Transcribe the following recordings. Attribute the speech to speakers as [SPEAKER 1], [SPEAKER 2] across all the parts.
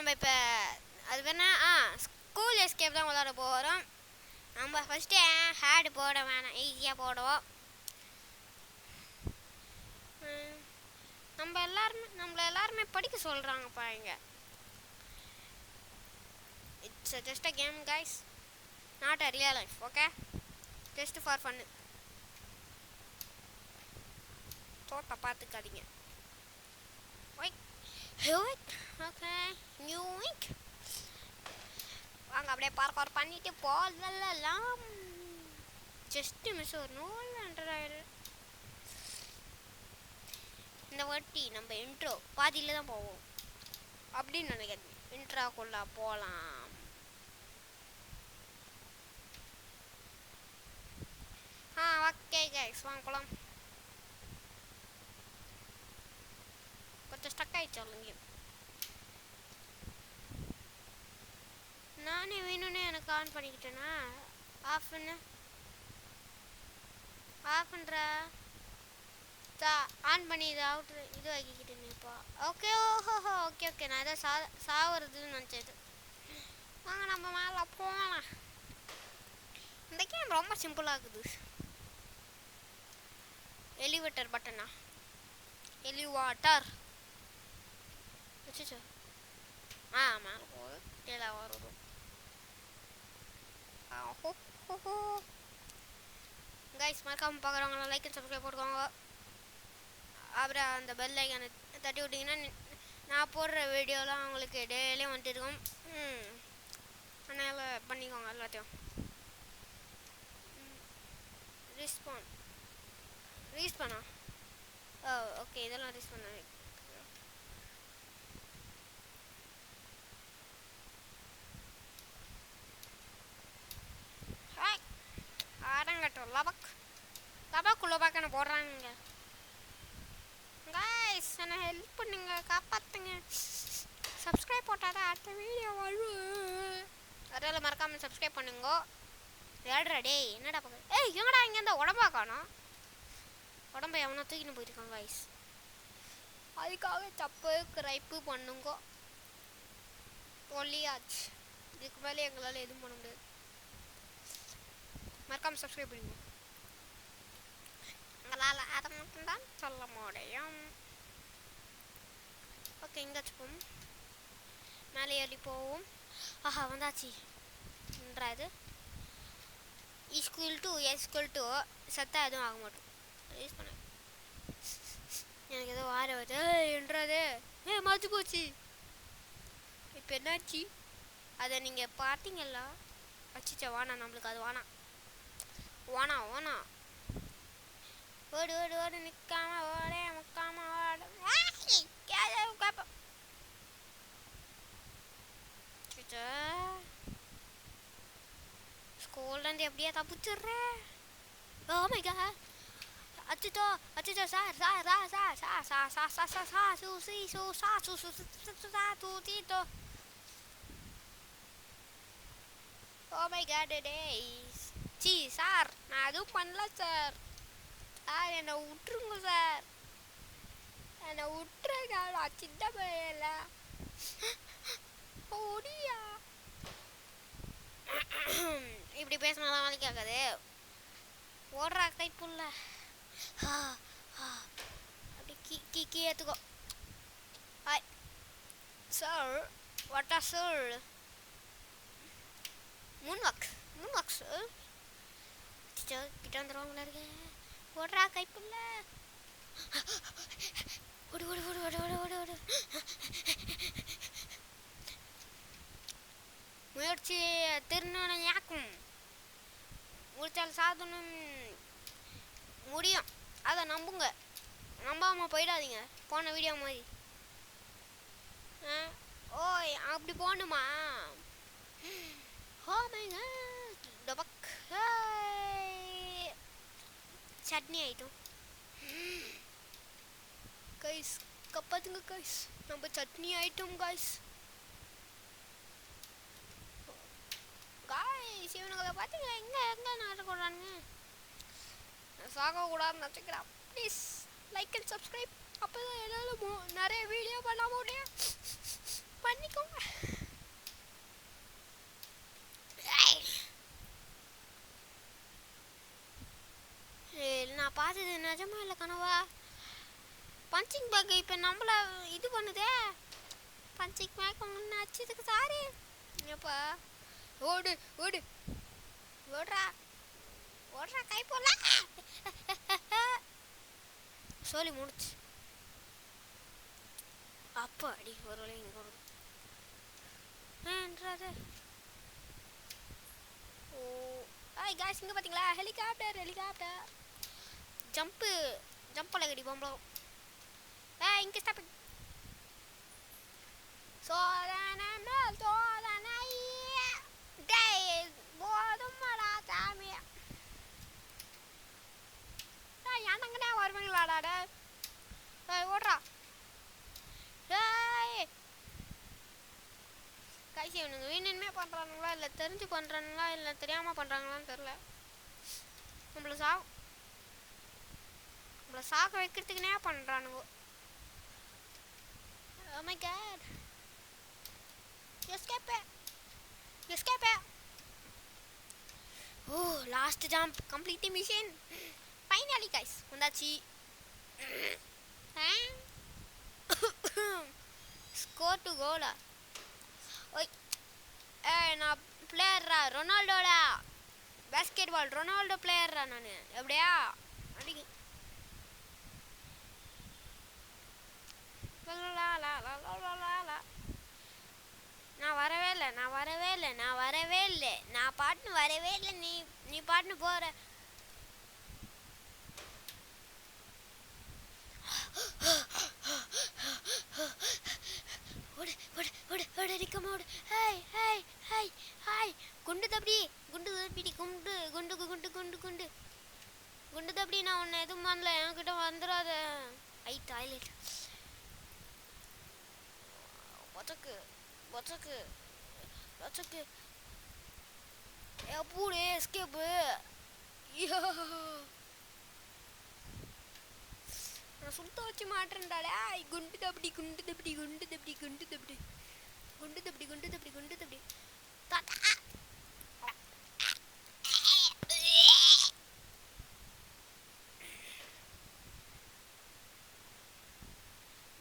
[SPEAKER 1] நம்ம இப்போ அது வேணா ஸ்கூல் எஸ்கேப் தான் விளாட போகிறோம். நம்ம ஃபஸ்ட்டு ஹேடு போட வேணாம், ஈஸியாக போடுவோம். நம்மள எல்லாருமே படிக்க சொல்கிறாங்கப்பா இங்கே. It's just a game guys, not a real life. Okay, just for fun. தோட்ட பார்த்துக்காதீங்க. ஓகே, நியூ வீக் வாங்க அப்படியே பார்க் பண்ணிட்டு போகலாம். ஜஸ்ட் மிஸ் ஒரு 100 இந்த வாட்டி நம்ம இன்ட்ரோ பாதியில் தான் போவோம் அப்படின்னு நினைக்கிறேன். இன்ட்ரோக்குள்ள போகலாம். ஓகே கைஸ், வாங்க போகலாம். கொஞ்சம் ஸ்டக் ஆகிடுச்சு இல்லைங்க. நானே வேணும்னே எனக்கு ஆன் பண்ணிக்கிட்டேனா? ஆஃப்ன்ற ஆன் பண்ணி இது அவுட்ரு இது ஆக்கிக்கிட்டேன் இப்போ. ஓகே, ஓகே, நான் எதாவது சாவுறதுன்னு நினச்சது. வாங்க நம்ம மேலே போகலாம். இந்த கேம் ரொம்ப சிம்பிளாகுது. எலிவேட்டர் பட்டனா? எலிவாட்டர் வச்சுச்சோ. மேலே போகுது, கீழே வரும். கைஸ், மறக்காமல் பார்க்குறவங்களாம் லைக் அண்ட் சப்ஸ்கிரைப் போட்டுக்கோங்க. அப்புறம் அந்த பெல் ஐக்கானை தட்டி விட்டிங்கன்னா நான் போடுற வீடியோலாம் அவங்களுக்கு டெய்லியும் வந்துட்டு இருக்கும். அதனால் பண்ணிக்கோங்க எல்லாத்தையும். ரீஸ்பானா? ஓகே, இதெல்லாம் ரீஸ் பண்ண. ஆடங்கட்டும் லபக்குள்ள பார்க்க போடுறாங்க. கைஸ், என்ன ஹெல்ப் பண்ணுங்க, காப்பாற்றுங்க. சப்ஸ்கிரைப் போட்டால் தான் அடுத்த வீடியோ வரும். அதனால் மறக்காமல் சப்ஸ்கிரைப் பண்ணுங்க. ஏடுறா டேய், என்னடா பார்க்க? எங்கடா இங்கே இருந்தால் உடம்பா காணோம். உடம்பை எவனோ தூக்கின்னு போயிருக்காங்க கைஸ். அதுக்காக தப்பு கிரைப்பு பண்ணுங்க. ஒல்லியாச்சு, இதுக்கு மேலே எங்களால் எதுவும் பண்ண முடியாது. மறக்காமல் சப்ஸ்கிரைப் பண்ணுங்க. எங்களால் அதை மட்டும்தான் சொல்ல முடியும். ஓகே, எங்கேயாச்சும் போவோம். மேலே ஏறி போவோம். வந்தாச்சு. இது ஈஸ்குவல் டு சத்தா எதுவும் ஆக மாட்டோம். யூஸ் பண்ண எனக்கு ஏதோ வார வருது. என்றது மாற்றி போச்சு. இப்போ என்னாச்சு? அதை நீங்கள் பார்த்தீங்களா? வச்சுச்சா வானா, நம்மளுக்கு அது வானா. ஓடு நிற்காம ஓடே முக்காம ஓடு. ஸ்கூல்லேருந்து எப்படியா தப்பிச்சிடுறேன். அச்சோ sir Oh my god, days. Sir, நான் எதுவும் பண்ணல சார். என்னை விட்டுருங்க சார். என்னை விட்டுருங்க, நான் சின்ன பையல. ஓடியா இப்படி பேசினாலாம் வேலைக்கு ஆகாது. ஓடுறா கைப்புள்ள. அப்படி கீ ஏற்றுக்கோ. ஹாய் சார், வாட்டா சார். மூன்வாக்ஸ் கிட்ட வந்துடுவாங்களா இருக்க. ஓடுறா கைப்புள்ள. ஓடு. முயற்சி திருநனையாக்கும். முடிச்சால் சாதனம் முடியும். அதை நம்புங்க, நம்பாமல் போயிடாதீங்க. போன வீடியோ மாதிரி. ஓய், அப்படி போகணுமா? சட்னி ஆயிட்டும் கைஸ். கப்பாத்துங்க கைஸ், நம்ம சட்னி ஆயிட்டோம் கைஸ். இவனுங்களை பார்த்தீங்களா எங்க நடக்கூடாதுங்க. சாக கூடாதுன்னு வச்சுக்கிறேன். Please like and subscribe. அப்போ தான் என்னால் நிறைய வீடியோ பண்ண முடியும். பண்ணிக்கோங்க. பஞ்சிங் பேக் இப்போ நம்மள இது பண்ணுதே. பஞ்சிங் பேக் முன்ன அடிச்சதுக்கு சாரி. ஏப்பா ஓடு ஓடு ஓடுறா ஓடுறா, கை போடலாம். சோலி முடிச்சு. அப்பா அடி ஒரு வேலை இங்கே வரும் ஏன்றது. ஓ ஆய் காய்ஸ், இங்கே பார்த்தீங்களா ஹெலிகாப்டர் ஹெலிகாப்டர் ஜம்ப்பு ஜம்ப்பில் கடி பொம்பளம். இங்கே ஸ்டாப். சோதனை மேல் சோதனை போதுமடா சாமி. ஏன்னங்கண்ணே வருவீங்களாடாட. ஓடுறா. கைசி இவனுங்க வேணுமே பண்ணுறானுங்களா இல்லை தெரிஞ்சு பண்ணுறானுங்களா இல்லை தெரியாமல் பண்ணுறாங்களான்னு தெரில. நம்மளை சாக்க வைக்கிறதுக்குனே பண்ணுறானுங்க. Oh my god. Escape. Escape. Oh, last jump. Complete the mission. Finally guys. வந்தாச்சு. Score to goal. ஓய் நான் பிளேயர்ரா, ரொனால்டோடா. பேஸ்கெட் பால் ரொனால்டோ பிளேயர்ரா நான். எப்படியா அடிக்கு. நான் வரவே இல்லை நான் பாட்டுன்னு வரவே இல்லை. நீ பாட்டுன்னு போற. ஓடு ஓடு ஓடு ஓடு நிற்காம ஓடு. Hi hi hi hi. குண்டு தப்படி குண்டு தப்படி குண்டு குண்டு குண்டு குண்டு குண்டு குண்டு தப்படி. நான் உன்னை எதுவும் பண்ணல, என்கிட்ட வந்துடாத. ஐ டாய்லெட் பச்சக்கு பச்சக்கு பச்சக்கு எப்பூடே எஸ்கேப்பு. நான் சுத்த வச்சு மாட்டேன்டாலே. குண்டு தப்படி குண்டு தப்படி குண்டு தப்படி குண்டு தப்படி குண்டு தப்படி குண்டு தப்படி குண்டு தப்படி.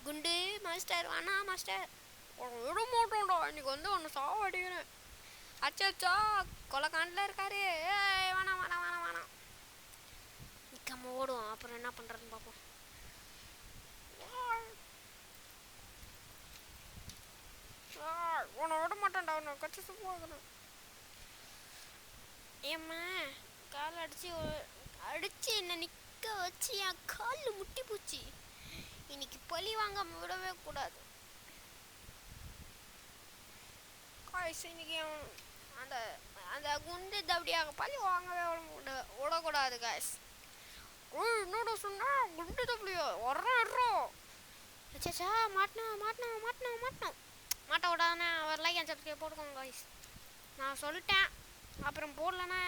[SPEAKER 1] குண்டு மாஸ்டர் வானா மாஸ்டர். விட மாட்டோம்டா, இன்னைக்கு வந்து ஒன்று சாவடிக்கிறேன். அச்சா கொலைக்காண்டில் இருக்காரு. வேணாம் வேணாம் வேணாம் வேணாம். நிற்காம ஓடுவோம், அப்புறம் என்ன பண்ணுறதுன்னு பார்ப்போம். உன்னை விட மாட்டேன்டா, உன்னை கட்சி போகணும். ஏம்மா கால் அடிச்சு என்னை நிற்க வச்சு என் காலில் முட்டி போச்சு. இன்னைக்கு பழி வாங்காம விடவே கூடாது. இன்னைக்கு அந்த அந்த குண்டு தப்படியாக பழி வாங்கவே விடக்கூடாது காய்ஸ். என்னோட சொன்னா குண்டு தப்படியா வர்றோம். சச்சா மாட்டணும் மாட்டணும் மாட்டணும் மாட்டணும் மாட்ட விடாதானே. அவர் லைக் அண்ட் சப்ஸ்கிரைப் போட்டுக்கோங்க காய்ஸ். நான் சொல்லிட்டேன், அப்புறம் போடலன்னா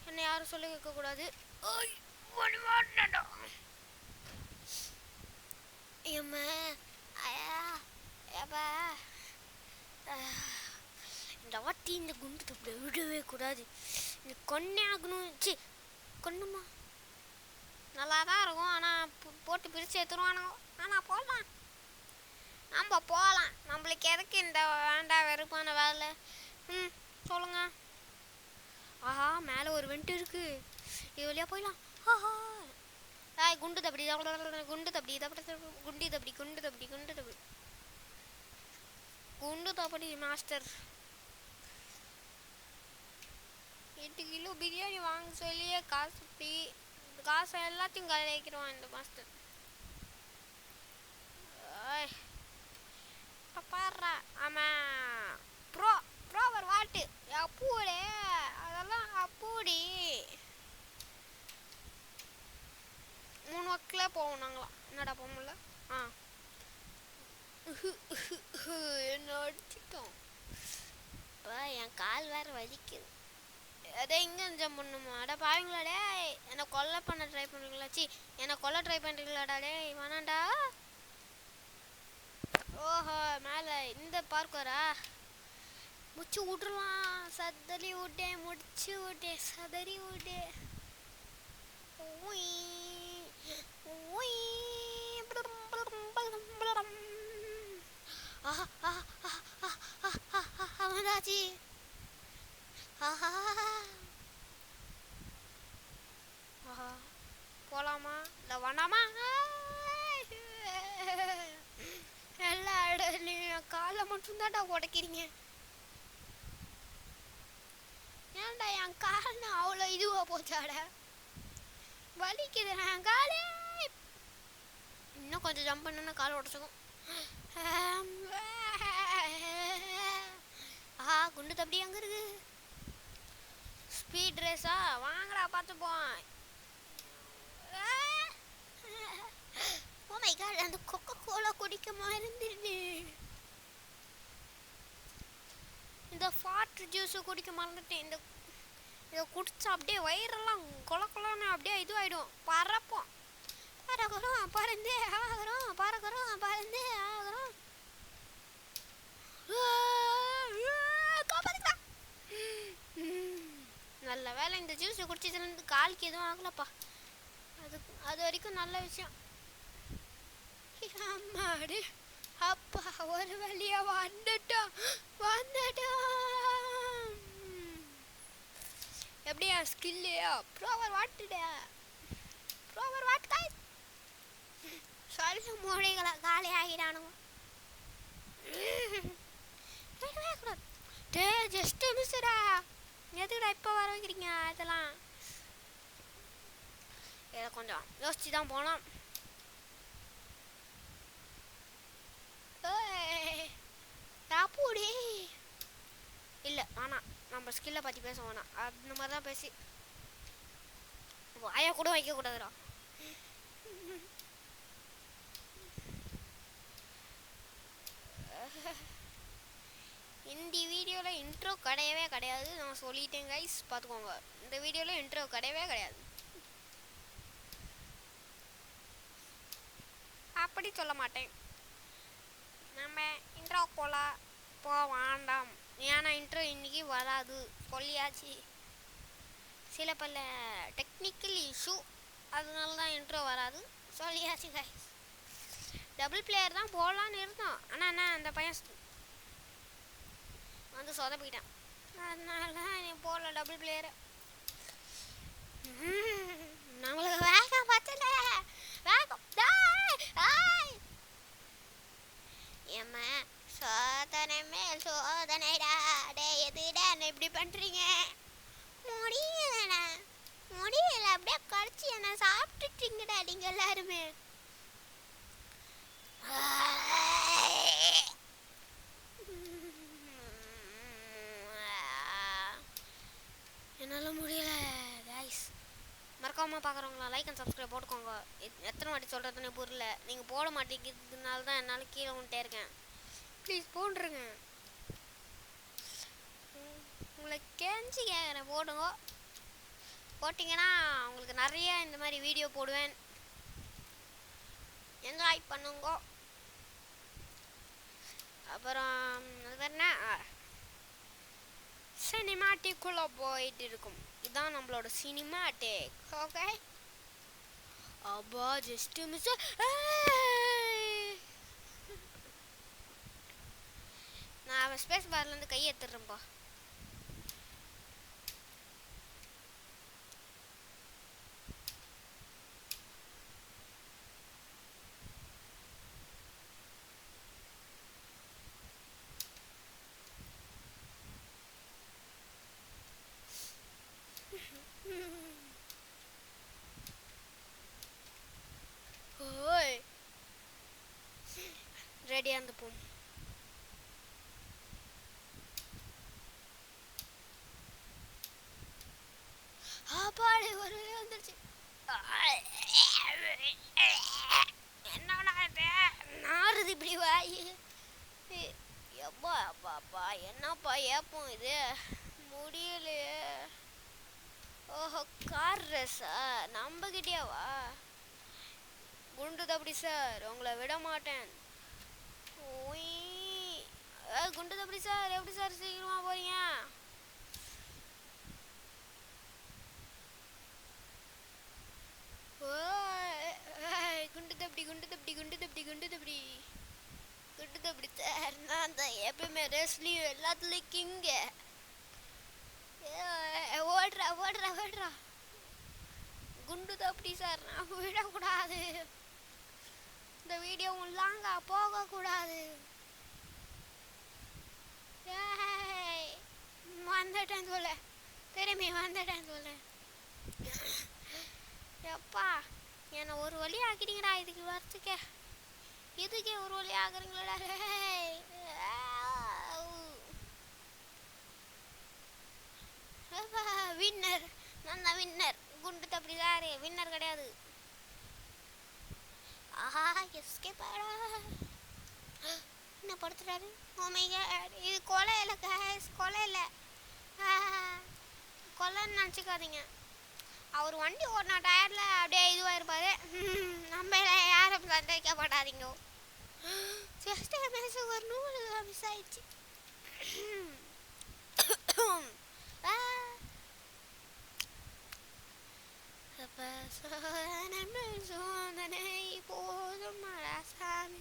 [SPEAKER 1] என்னை யாரும் சொல்லி வைக்கக்கூடாது. ஏம்மா ஐயா ஏப்பா இந்த வாட்டி இந்த குண்டு தப்படி விடவே கூடாது. இந்த கொன்னே ஆகணும். சி கொன்னுமா நல்லா தான் இருக்கும், ஆனால் போட்டு பிரித்து எடுத்துருவானுங்க. ஆனால் போகலாம், நம்ம போகலாம். நம்மளுக்கு எதுக்கு இந்த வேண்டாம் வெறுப்பான வேலை? சொல்லுங்க. ஆஹா மேலே ஒரு வெண்ட் இருக்கு, இது வழியாக போயிடலாம். ஆஹா குண்டு தப்படி குண்டு தப்படி குண்டு தப்படி குண்டு தப்படி குண்டு தப்படி குண்டு தப்படி மாஸ்டர். 8 கிலோ பிரியாணி வாங்க சொல்லியே காசை எல்லாத்தையும் கலைக்கிறோம் இந்த மாஸ்டர். பாடுறா ஆமாம் ப்ரோவர் வாட்டு அப்பூடே அதெல்லாம் அப்பூடி 3 வாக்கில் போவோம் நாங்களாம். என்னடா போக முடியல. என்ன அடிச்சிட்டோம். இப்போ என் கால் வேறு வலிக்குது. அதே இங்கே ஜம்ப் பண்ணுமா? அடா பாவீங்களாடே, என்னை கொல்லை பண்ண ட்ரை பண்ணுறீங்களா? என்னை கொல்லை ட்ரை பண்ணுறீங்களாடா? டே வேணாண்டா. ஓஹோ மேலே இந்த பார்க் வரா. முச்சு விட்ருலாம். சதறி விட்டேன் முடிச்சு விட்டேன் சதறி விட்டேன். வந்தாச்சு. போலாமா இல்லை வேண்டாமா? எல்லா இடத்துலையும் காலை மட்டும்தான்டா உடைக்கிறீங்க. ஏன்டா என் கால் அவ்வளோ இதுவாக போச்சாட, வலிக்குது என் காலே. இன்னும் கொஞ்சம் ஜம்ப் பண்ணா கால் உடச்சுக்கும். குண்டு தப்பி அங்கே இருக்கு. ஸ்பீட் ரேஸா? வாங்கடா பார்த்துப்போம். ஓ மை காட், அந்த கொக்கோ கோலா குடிக்கமா இருந்துருது. இந்த ஃபாட் ஜூஸை குடிக்க மறந்துட்டேன். இதை குடிச்சா அப்படியே வயிறெல்லாம் கொல கொலன்னு அப்படியே இதுவாகிடும். பறப்போம், பறக்கிறோம், பறந்தே ஆகிறோம், பறக்கிறோம், பறந்தே ஆகிறோம். நல்ல வேலை இந்த ஜூஸை குடிச்சதுலேருந்து காலுக்கு எதுவும் ஆகலப்பா. அது வரைக்கும் நல்ல விஷயம். அம்மாடி அப்பா, ஒரு வழியா வந்துட்டோம். எப்படியா ஸ்கில்லு? ப்ரோவர் வாட்டுடா, ப்ரோவர் வாட்டு காய். சொல்ல மூளைகளை காலி ஆகிடானுங்க. ஜஸ்ட் மிஸ்டா, எதுக்குடா இப்போ வர வைக்கிறீங்க இதெல்லாம்? இதை கொஞ்சம் யோசிச்சு தான் போனோம். இல்லை வேணாம், நம்ம ஸ்கில்லை பற்றி பேச வேணாம். அந்த மாதிரி தான் பேசி வாயா கூட வைக்கக்கூடாதுடா. இந்த வீடியோவில் இன்ட்ரோ கிடையவே கிடையாது. நான் சொல்லிட்டேன் கைஸ், பார்த்துக்கோங்க. இந்த வீடியோவில் இன்ட்ரோ கிடையவே கிடையாது. அப்படி சொல்ல மாட்டேன். நம்ம இன்ட்ரோ போக வேண்டாம். ஏன்னா இன்ட்ரோ இன்னைக்கு வராது, சொல்லியாச்சு. சில பல டெக்னிக்கல் இஷ்யூ, அதனால தான் இன்ட்ரோ வராது, சொல்லியாச்சு கைஸ். டபுள் பிளேயர் தான் போடலான்னு இருந்தோம். ஆனால் என்ன, அந்த பையன் வந்து சொதப்பிட்டான். அதனால தான் நீ போடல டபுள் பிளேயரை. நம்மளுக்கு வேகம் பத்தல, வேகம். ஏம்மா, சோதனை மேல் சோதனைடா. டே எதுடா என்ன இப்படி பண்ணுறீங்க? முடியலண்ணா, முடியல. அப்படியே கடிச்சு என்ன சாப்பிட்டுட்டீங்கடா நீங்கள் எல்லாருமே. என்னால் முடியல கைஸ். மறக்காமல் பார்க்குறவங்களா லைக் அண்ட் சப்ஸ்கிரைப் போட்டுக்கோங்க. எத்தனை வாட்டி சொல்கிறதுனே புரியல. நீங்கள் போட மாட்டேங்கிறதுனால தான் என்னால் கீழே வந்துட்டே இருக்கேன். ப்ளீஸ் போட்டுருங்க, உங்களை கெஞ்சி கேட்குறேன், போடுங்க. போட்டிங்கன்னா உங்களுக்கு நிறைய இந்த மாதிரி வீடியோ போடுவேன். என்ஜாய் பண்ணுங்க. அப்புறம் அது என்ன, சினிமாட்டிக்குள்ளே போயிட்டு இருக்கும். இதுதான் நம்மளோட சினிமாட்டிக். ஓகே, அப்பா ஜஸ்ட் மிஸ். நான் ஸ்பேஸ் பார்லேருந்து கை எடுத்துடுறேன்ப்பா. ஓய், ரெடியாக இருந்துப்போம். பாடு ஒரு வந்துருச்சு. என்னடா இது நாறுது இப்படி வாய்? எப்பா அப்பாப்பா, என்னப்பா ஏப்போம் இது? முடியலையே. ஓஹோ, கார் ரேஸா? நம்பகிட்டியாவா? குண்டு தப்படி சார், உங்களை விட மாட்டேன். ஓய், குண்டு தப்படி சார், எப்படி சார் சீக்கிரமா போறீங்க? குண்டு தப்படி, குண்டு தப்படி, குண்டு தப்படி, குண்டு தப்படி, குண்டு தப்படி சார், நான் தான் எப்பயுமே ரெஸ்லியும் எல்லாத்துலேயும் கிங்க. ஓடுறா ஓடுறா ஓடுறா. குண்டு தப்பி சார், நான் விடக்கூடாது. இந்த வீடியோ லாங்கா போகக்கூடாது. வந்துட்டேன் சொல்ல, திரும்பி வந்துட்டேன் சொல்ல. எப்பா என்னை ஒரு வழி ஆக்கிட்டீங்கடா. இதுக்கு வரத்துக்கே இதுக்கே ஒரு வழி ஆகுறீங்களா? வின்னர் நான் தான் வின்னர். குண்டு தப்பி சாரு வின்னர் கிடையாது. ஆஹா எஸ்கேப் ஆடா. என்ன படுத்துறாரு? ஓ மை காட், இது கொலை இல்லை गाइस, கொலை இல்லை. கொலைன்னு நினச்சிக்காதீங்க. அவர் வண்டி ஓடினா டயரில் அப்படியே இதுவாக நம்ம யாரும் சந்தேகப்படாதீங்க. ஜஸ்ட் மேட்ச் ஒரு 100 மிஸ் ஆயிடுச்சு. சோதனை போதும் சாமி.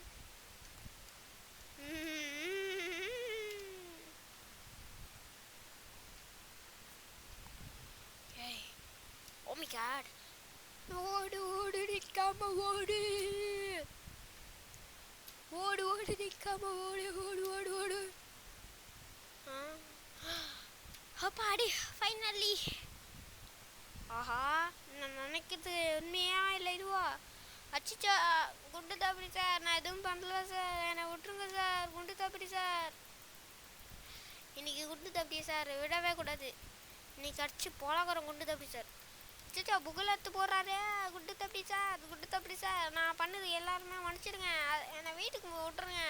[SPEAKER 1] Oh my god. ஓடு ஓடு நிக்காம ஓடு. ஓடு ஓடு நிக்காம ஓடு ஓடு ஓடு ஓடு. அப்பாடி ஃபைனலி. ஆஹா நான் நினைக்கிறது உண்மையா இல்லை இதுவா? அச்சிச்சா குண்டு தப்பி சார், நான் எதுவும் பண்ணல சார், என்னை விட்டுருங்க சார். குண்டு தப்பி சார், இன்னைக்கு குண்டு தப்பி சார், விடவே கூடாது. இன்னைக்கு அடிச்சு போலக்குறோம் குண்டு தப்பி சார். அச்சிச்சா புகழ் எடுத்து போடுறாரு. குண்டு தப்பி சார், குண்டு தப்பி சார், நான் பண்ணது எல்லாருமே மன்னிச்சிடுங்க, என்னை வீட்டுக்கு விட்டுருங்க.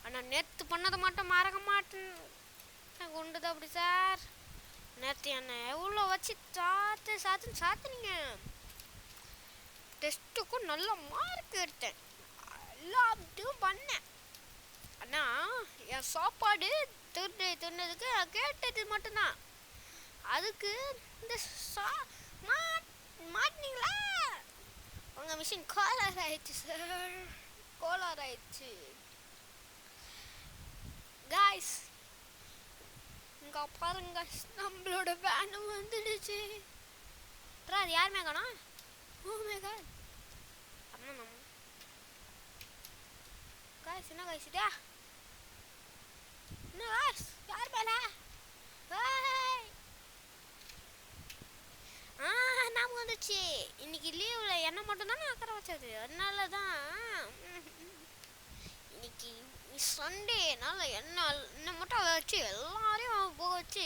[SPEAKER 1] ஆனால் நேற்று பண்ணதை மட்டும் மறக்க மாட்டேன். குண்டு தப்பி சார், நேற்று என்னை எவ்வளோ வச்சு சாத்துனீங்க. டெஸ்ட்டுக்கும் நல்ல மார்க் எடுத்தேன், எல்லாத்தையும் பண்ணேன். ஆனால் என் சாப்பாடு தின்னதுக்கு நான் கேட்டது மட்டும்தான். அதுக்கு இந்த மாட்டினீங்களா? உங்கள் மிஷின் கோளாறு ஆயிடுச்சு சார், கோளாறு ஆயிடுச்சு. காய்ஸ் இங்க பாருங்க, நம்மளோட வேன் வந்துடுச்சு. அது யாருமே காணோம். ஓ மை காட், அம்மா நம்ம காய்ஸ் என்ன காய்ஸ் இதா? என்ன காய்ஸ் யார் மேல? நாம வந்துச்சு. இன்னைக்கு லீவில் என்ன மட்டும்தான் அக்கறை வச்சது, அதனால தான். இன்னைக்கு சண்டேனால என்ன மட்டும் வச்சு எல்லாரையும் போக வச்சு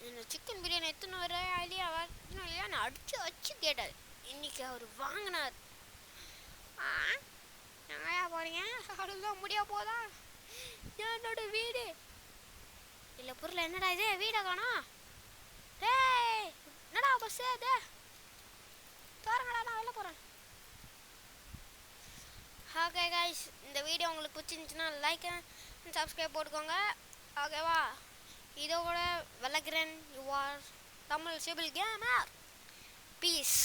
[SPEAKER 1] இந்த சிக்கன் பிரியாணி எத்தனை வர ஐடியா இல்லையான்னு அடிச்சு வச்சு கேட்டார். இன்னைக்கு அவர் வாங்கினார். எங்கயா போறீங்க? அவ்வளோதான் முடியா போதா? என்னோட வீடு இல்லை பொருள். என்னடா இது வீடை காணோம்? டேய் என்னடா பஸ் அது? தோறங்கடா, நான் வெளில போகிறேன். ஓகே காய்ஸ், இந்த வீடியோ உங்களுக்கு பிடிச்சிருந்துச்சுன்னா லைக் அண்ட் சப்ஸ்கிரைப் போட்டுக்கோங்க. ஓகேவா? இதோட விளக்குறேன். யூ ஆர் தமிழ் சிபில் கேமர். பீஸ்.